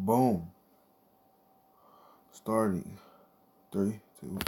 Boom. Starting. 3, 2, 1.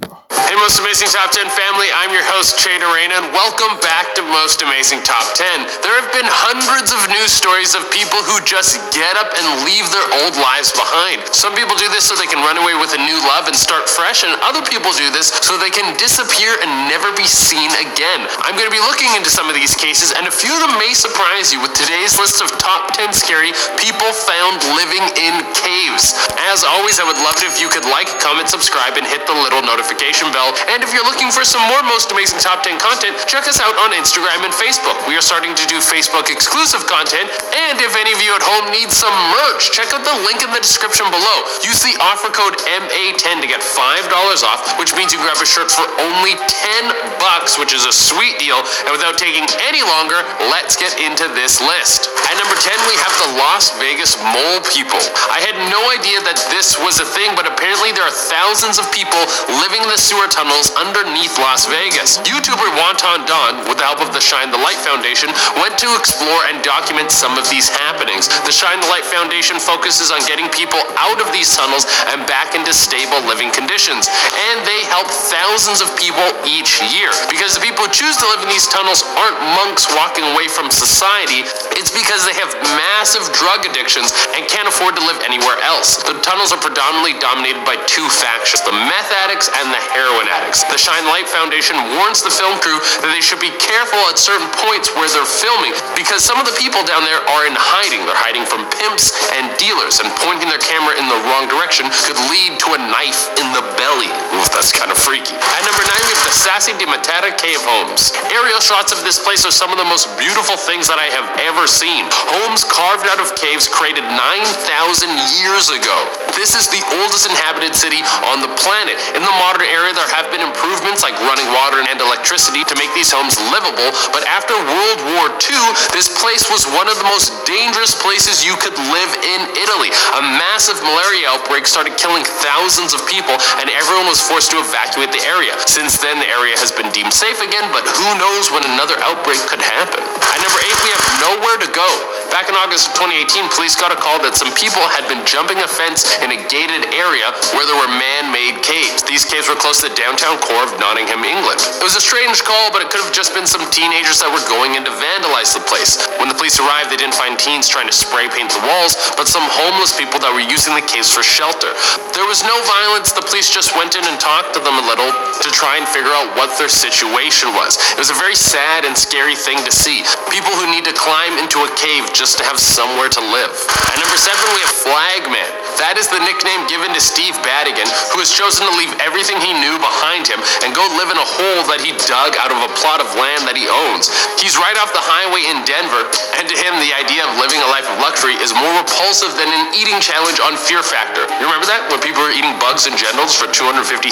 Hey, Most Amazing Top 10 family, I'm your host, Jay Arena, and welcome back to Most Amazing Top 10. There have been hundreds of news stories of people who just get up and leave their old lives behind. Some people do this so they can run away with a new love and start fresh, and other people do this so they can disappear and never be seen again. I'm going to be looking into some of these cases, and a few of them may surprise you with today's list of top 10 scary people found living in caves. As always, I would love it if you could like, comment, subscribe, and hit the little notification bell. And if you're looking for some more Most Amazing Top 10 content, check us out on Instagram and Facebook. We are starting to do Facebook exclusive content, and if any of you at home need some merch, check out the link in the description below. Use the offer code MA10 to get $5 off, which means you can grab a shirt for only $10, which is a sweet deal. And without taking any longer, let's get into this list. At number 10, we have the Las Vegas mole people. I had no idea that this was a thing, but apparently there are thousands of people living in the sewer tunnels underneath Las Vegas. YouTuber Wonton Don, with the help of the Shine the Light Foundation, went to explore and document some of these happenings. The Shine the Light Foundation focuses on getting people out of these tunnels and back into stable living conditions, and they help thousands of people each year. Because the people who choose to live in these tunnels aren't monks walking away from society, it's because they have massive drug addictions and can't afford to live anywhere else. The tunnels are predominantly dominated by two factions, the meth addicts and the heroin addicts. The Shine Light Foundation warns the film crew that they should be careful at certain points where they're filming, because some of the people down there are in hiding. They're hiding from pimps and dealers, and pointing their camera in the wrong direction could lead to a knife in the belly. Oof, that's kind of freaky. At number 9, we have the Sassy de Matata cave homes. Aerial shots of this place are some of the most beautiful things that I have ever seen. Homes carved out of caves created 9,000 years ago. This is the oldest inhabited city on the planet. In the modern era, there have been improvements like running water and electricity to make these homes livable, but after World War II, this place was one of the most dangerous places you could live in Italy. A massive malaria outbreak started killing thousands of people, and everyone was forced to evacuate the area. Since then, the area has been deemed safe again, but who knows when another outbreak could happen. At number 8, we have Nowhere to Go. Back in August of 2018, police got a call that some people had been jumping a fence in a gated area where there were man-made caves. These caves were close to the downtown core of Nottingham, England. It was a strange call, but it could have just been some teenagers that were going in to vandalize the place. When the police arrived, they didn't find teens trying to spray paint the walls, but some homeless people that were using the caves for shelter. There was no violence. The police just went in and talked to them a little to try and figure out what their situation was. It was a very sad and scary thing to see. People who need to climb into a cave just to have somewhere to live. At number 7, we have Flagmen. That is the nickname given to Steve Badigan, who has chosen to leave everything he knew behind him and go live in a hole that he dug out of a plot of land that he owns. He's right off the highway in Denver, and to him, the idea of living a life of luxury is more repulsive than an eating challenge on Fear Factor. You remember that? When people were eating bugs and genitals for $250,000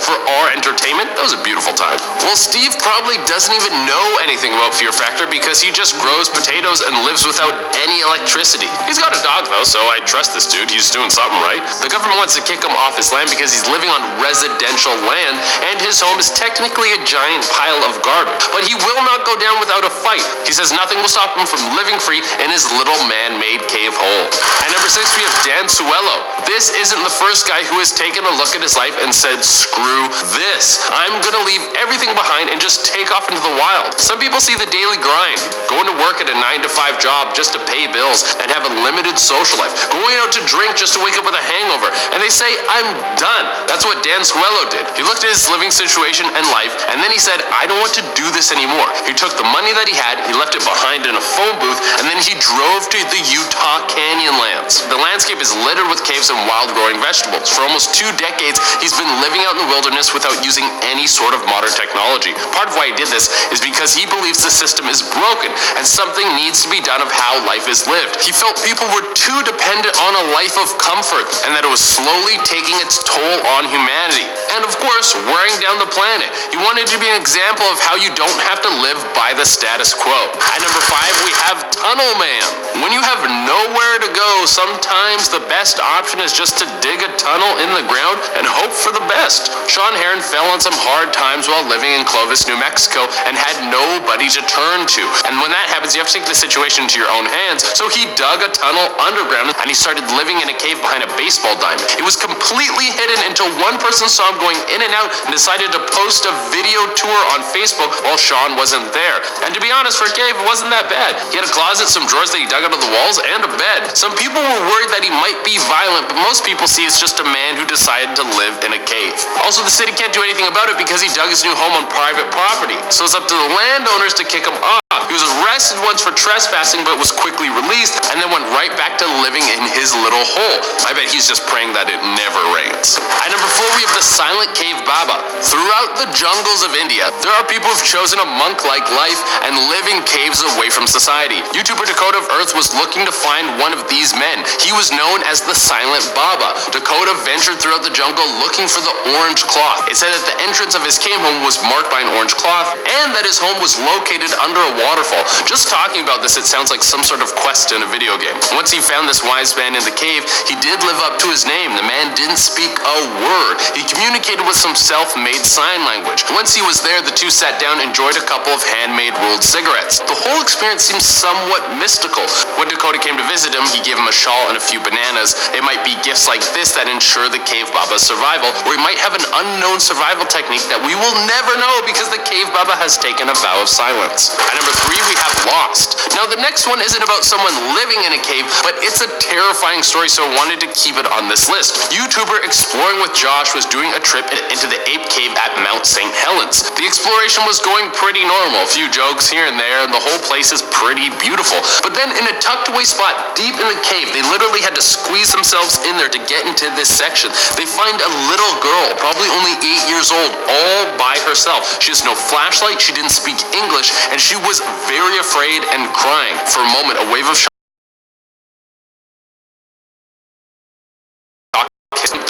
for our entertainment? That was a beautiful time. Well, Steve probably doesn't even know anything about Fear Factor because he just grows potatoes and lives without any electricity. He's got a dog though, so I trust this dude. He's doing something right. The government wants to kick him off his land because he's living on residential land, and his home is technically a giant pile of garbage. But he will not go down without a fight. He says nothing will stop him from living free in his little man-made cave hole. At number 6, we have Dan Suello. This isn't the first guy who has taken a look at his life and said, screw this. I'm gonna leave everything behind and just take off into the wild. Some people see the daily grind, going to work at a 9-to-5 job just to pay bills and have a limited social life, going out to drink just to wake up with a hangover, and they say, I'm done. That's what Dan Suello did. He looked at his living situation and life, and then he said, I don't want to do this anymore. He took the money that he had, he left it behind in a phone booth, and then he drove to the Utah Canyonlands. The landscape is littered with caves and wild growing vegetables. For almost 2 decades, he's been living out in the wilderness without using any sort of modern technology. Part of why he did this is because he believes the system is broken and something needs to be done of how life is lived. He felt people were too dependent on a life of comfort and that it was slowly taking its toll on humanity. And of course, wearing down the planet. He wanted to be an example of how you don't have to live by the status quo. At number 5, we have Tunnel Man. When you have nowhere to go, so sometimes the best option is just to dig a tunnel in the ground and hope for the best. Sean Heron fell on some hard times while living in Clovis, New Mexico, and had nobody to turn to. And when that happens, you have to take the situation into your own hands. So he dug a tunnel underground and he started living in a cave behind a baseball diamond. It was completely hidden until one person saw him going in and out and decided to post a video tour on Facebook while Sean wasn't there. And to be honest, for a cave, it wasn't that bad. He had a closet, some drawers that he dug out of the walls, and a bed. Some people were worried that he might be violent, but most people see it's just a man who decided to live in a cave. Also, the city can't do anything about it because he dug his new home on private property. So it's up to the landowners to kick him off. He was arrested once for trespassing, but was quickly released and then went right back to living in his little hole. I bet he's just praying that it never rains. At number 4, we have the Silent Cave Baba. Throughout the jungles of India, there are people who've chosen a monk-like life and live in caves away from society. YouTuber Dakota of Earth was looking to find one of these men. He was known as the Silent Baba. Dakota ventured throughout the jungle looking for the orange cloth. It said that the entrance of his cave home was marked by an orange cloth and that his home was located under a waterfall. Just talking about this, it sounds like some sort of quest in a video game. Once he found this wise man in the cave, he did live up to his name. The man didn't speak a word. He communicated with some self-made sign language. Once he was there, the two sat down and enjoyed a couple of handmade rolled cigarettes. The whole experience seems somewhat mystical. When Dakota came to visit him, he gave him a shawl and a few bananas. It might be gifts like this that ensure the Cave Baba's survival, or he might have an unknown survival technique that we will never know because the Cave Baba has taken a vow of silence. At number 3, we have Lost. Now, the next one isn't about someone living in a cave, but it's a terrifying story, so I wanted to keep it on this list. YouTuber Exploring with Josh was doing a trip into the ape cave at Mount St. Helens. The exploration was going pretty normal, a few jokes here and there, and the whole place is pretty beautiful. But then in a tucked away spot deep in the cave, they literally had to squeeze themselves in there to get into this section. They find a little girl, probably only 8 years old, all by herself. She has no flashlight, she didn't speak English, and she was very afraid and crying. For a moment, a wave of shock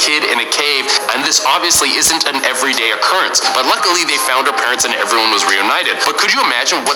kid in a cave, and this obviously isn't an everyday occurrence. But luckily, they found her parents and everyone was reunited. But could you imagine what